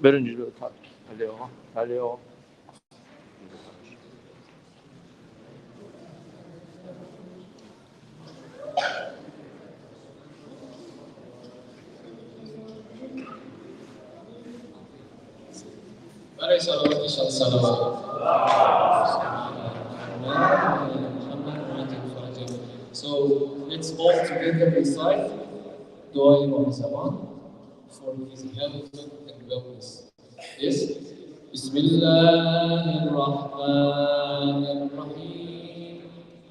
برن جلو تعالوا برای صلوات صلوات So let's all together recite Dua Imam Zaman for his health and wellness. Yes? Bismillahirrahmanirrahim.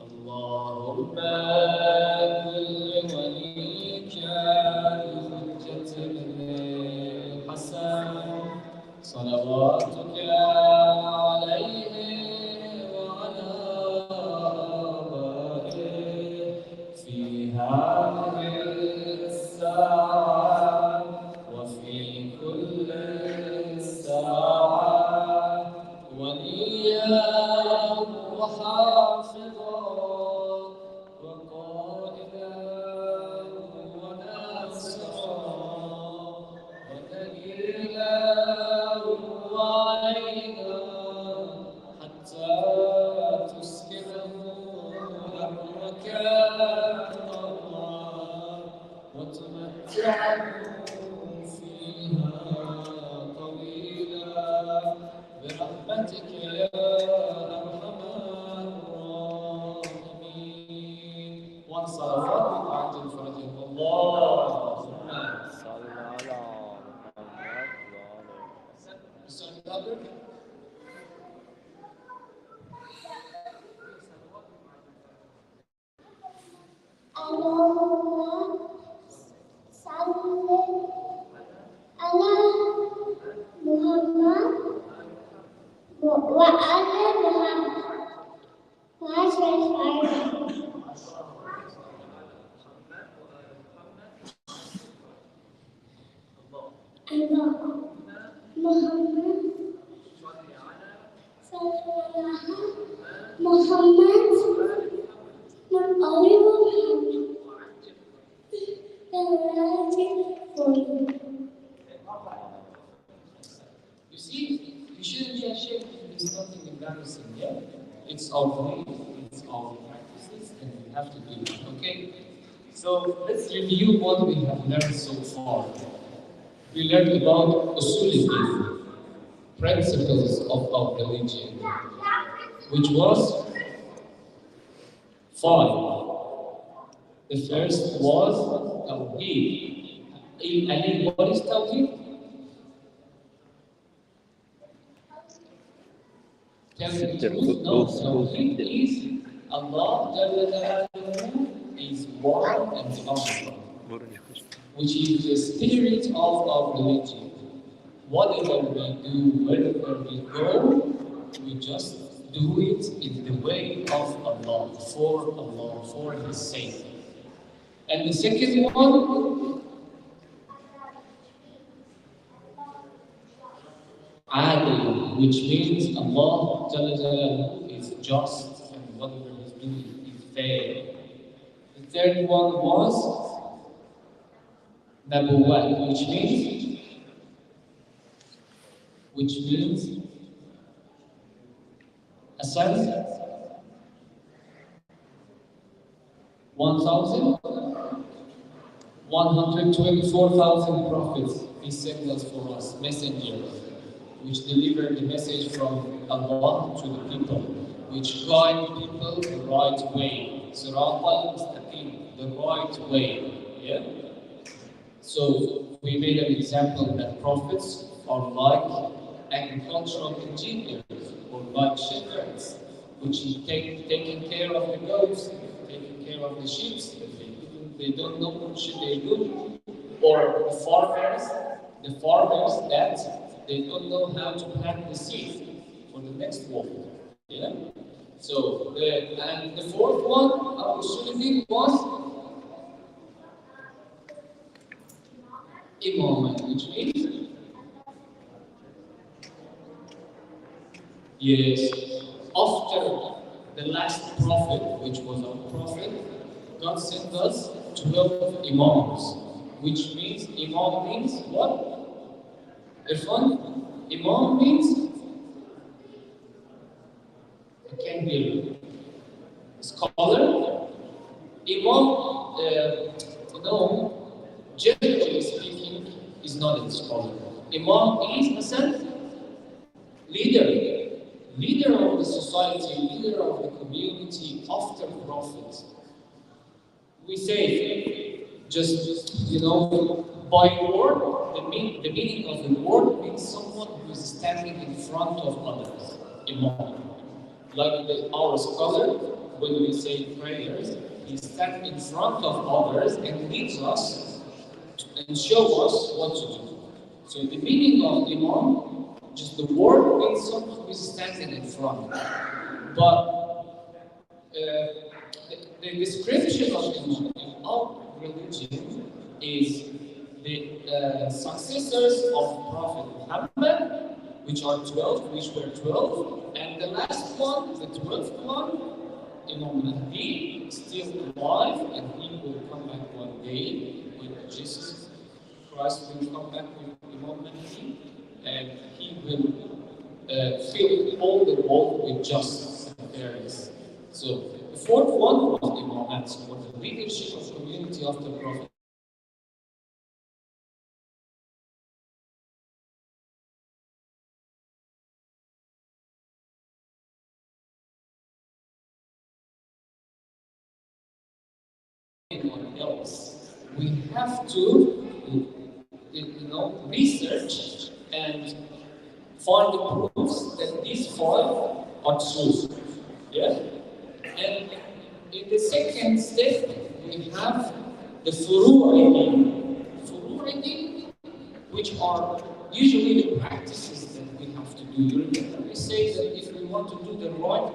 Allahumma kulli waliyika al-hujjatil hasan. صلواتك عليه وعلى آبائه في هذه الساعة وفي كل ساعة وليا وحافظا وقائدا وناصرا ودليلا حتى تسكنه أمرك وتمتعه فيها طويلا برحمتك يا أرحم الراحمين. والصلوات بعد الفرج اللهم صل على محمد. اللهم صل على محمد وعلى محمد You see, you shouldn't be ashamed if there's nothing embarrassing, yeah? It's our faith, it's our practices, and we have to do it, okay? So let's review what we have learned so far. We learned about usul principles of our religion, which was 5. The first was Tawheed. Ali, what is Tawheed? Tawheed is Allah is one and one, which is the spirit of our religion. Whatever we do, wherever we go, we just do it in the way of Allah, for His sake. And the second one, Adil, which means Allah is just and whatever He's doing is fair. The third one was Nabuwat, which means a son, 124,000 prophets He sent us for us, messengers, which deliver the message from Allah to the people, which guide people the right way. Sirat al-Mustaqim, the right way. Yeah? So we made an example that prophets are like agricultural engineers or like shepherds, which is taking care of the goats, taking care of the sheep. They don't know what should they do. Or the farmers that they don't know how to plant the seed for the next world. Yeah? So the fourth one, our Sunnah was Imam, which means yes, after the last prophet, which was our prophet, God sent us 12 Imams, which means Imam means what? A Irfan, Imam means, I can't hear you. Scholar. Imam, generally speaking, is not a scholar. Imam is a leader of the society, leader of the community after the Prophet. We say, by word, the meaning of the word means someone who is standing in front of others. Imam. Like our scholar, when we say prayers, he stands in front of others and leads us and shows us what to do. So the meaning of Imam, just the word means someone who is standing in front. But the description of Imam in our religion is the successors of Prophet Muhammad, which were 12, and the last one, the 12th one, Imam Mahdi, still alive, and he will come back one day when Jesus Christ will come back with Imam Mahdi, and he will fill all the world with justice and fairness. So the fourth one was Imam Mahdi, for the leadership of the community after Prophet. Else. We have to, research and find the proofs that these five are true. Yeah? And in the second step, we have the furu'idin, which are usually the practices that we have to do. You remember we say that if we want to do the right,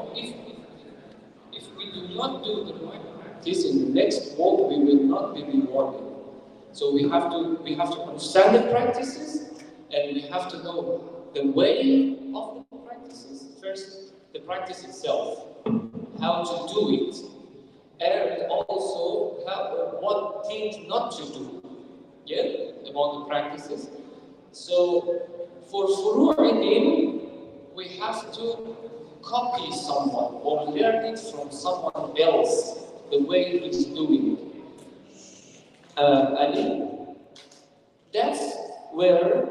if we do not do the right practice in the next world, we will not be rewarded. So we have to understand the practices, and we have to know the way of the practices. First, the practice itself, how to do it, and also what things not to do. Yeah, about the practices. So for furu'idin, we have to copy someone or learn it from someone else, the way he's doing it. And that's where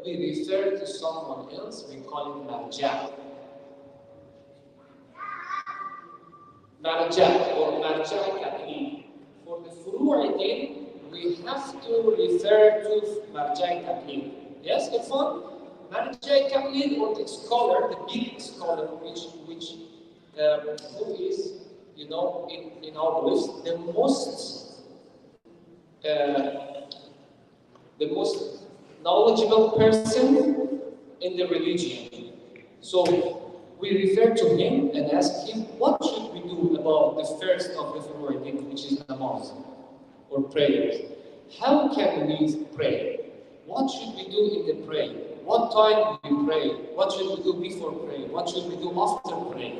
we refer to someone else, we call it marja. Marja or marja taqlid. For the furu'idin, we have to refer to marja taqlid. Yes, Irfan? Marja taqlid, or the scholar, the big scholar, who is, in our beliefs, the most knowledgeable person in the religion. So we refer to him and ask him, what should we do about the first of the furu'idin, which is namaz or prayers? How can we pray? What should we do in the prayer? What time we pray? What should we do before prayer? What should we do after prayer?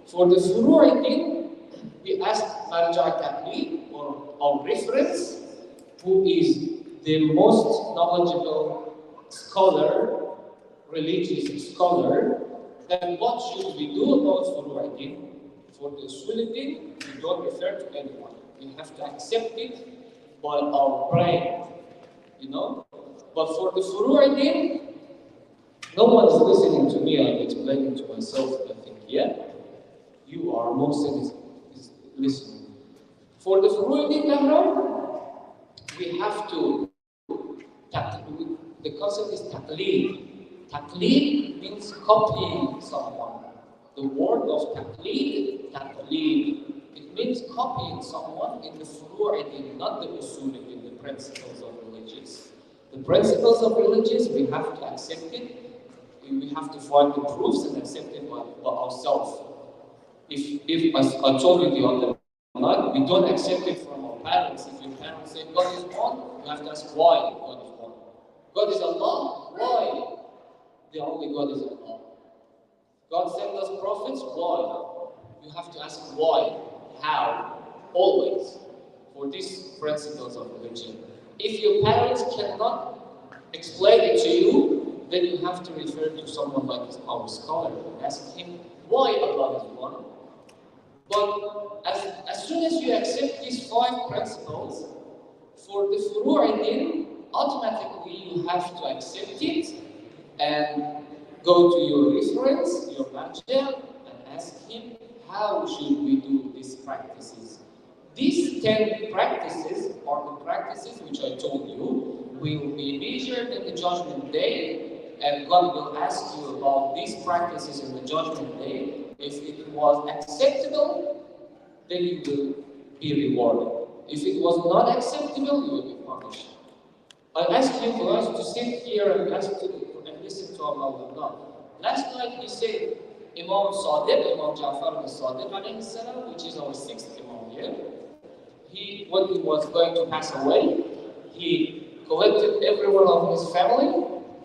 For the furu'idin, we ask marja taqlid, or our reference, who is the most knowledgeable scholar, religious scholar, and what should we do about furu'idin? For the usulidin, we don't refer to anyone. We have to accept it by our brain, But for the furu'idin, no one is listening to me. I'm explaining to myself. I think, yeah, you are most is listening. For the furu'idin, we have to. The concept is taqlid. Taqlid means copying someone. The word of taqlid. It means copying someone in the furu'idin, not the usulidin, the principles of religions. The principles of religions, we have to accept it. We have to find the proofs and accept it by ourselves. If as I told you the other night, we don't accept it from our parents. If your parents say God is one, you have to ask why God is one. God is Allah, why? The only God is Allah. God sent us prophets, why? You have to ask why, how, always, for these principles of religion. If your parents cannot explain it to you, then you have to refer to someone like our scholar and ask him why Allah is one. But as soon as you accept these 5 principles, for the furu'idin, automatically you have to accept it and go to your reference, your marja, and ask him, how should we do these practices? These 10 practices are the practices which I told you will be measured in the judgment day, and God will ask you about these practices in the judgment day. If it was acceptable, then you will be rewarded. If it was not acceptable, you will be punished. I ask you guys to sit here and listen to Allah. Last night he said, Imam Sadiq, Imam Ja'far al-Sadiq alayhi salam, which is our 6th Imam here, when he was going to pass away, he collected everyone of his family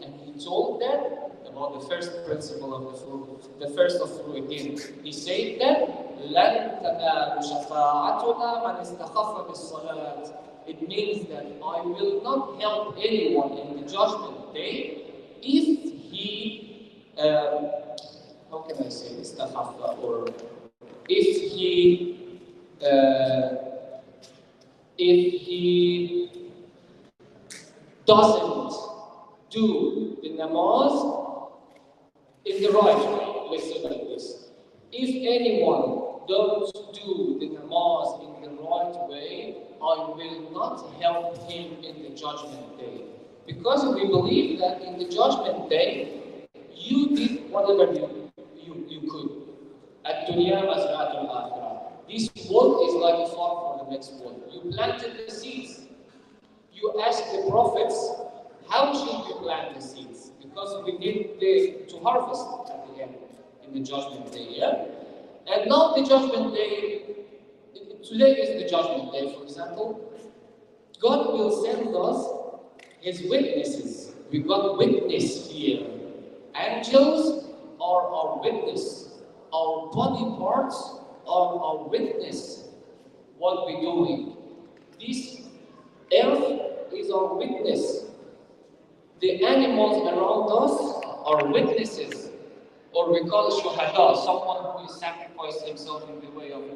and he told them about the first principle of the furu', the first of furu'idin. He said that لَن تَنَالُ شَفَاعَتُنَا مَنْ اسْتَخَفَّ بِالصَّلَاةِ. It means that I will not help anyone in the judgment day if he, how can I say istakhaffa, or if he doesn't do the namaz in the right way. Let's say like this. If anyone don't do the namaz in the right way, I will not help him in the judgment day. Because we believe that in the judgment day, you did whatever you could. Ad-dunya mazra'atul akhirah. This world is like a farm for the next world. You planted the seeds. You asked the prophets, how should we plant the seeds? Because we need to harvest at the end, in the judgment day, yeah? And now the judgment day, today is the judgment day, for example. God will send us His witnesses. We got witness here. Angels are our witness. Our body parts are our witness. What we're doing. This earth is our witness. The animals around us are witnesses. Or we call shuhada, someone who sacrificed himself in the way of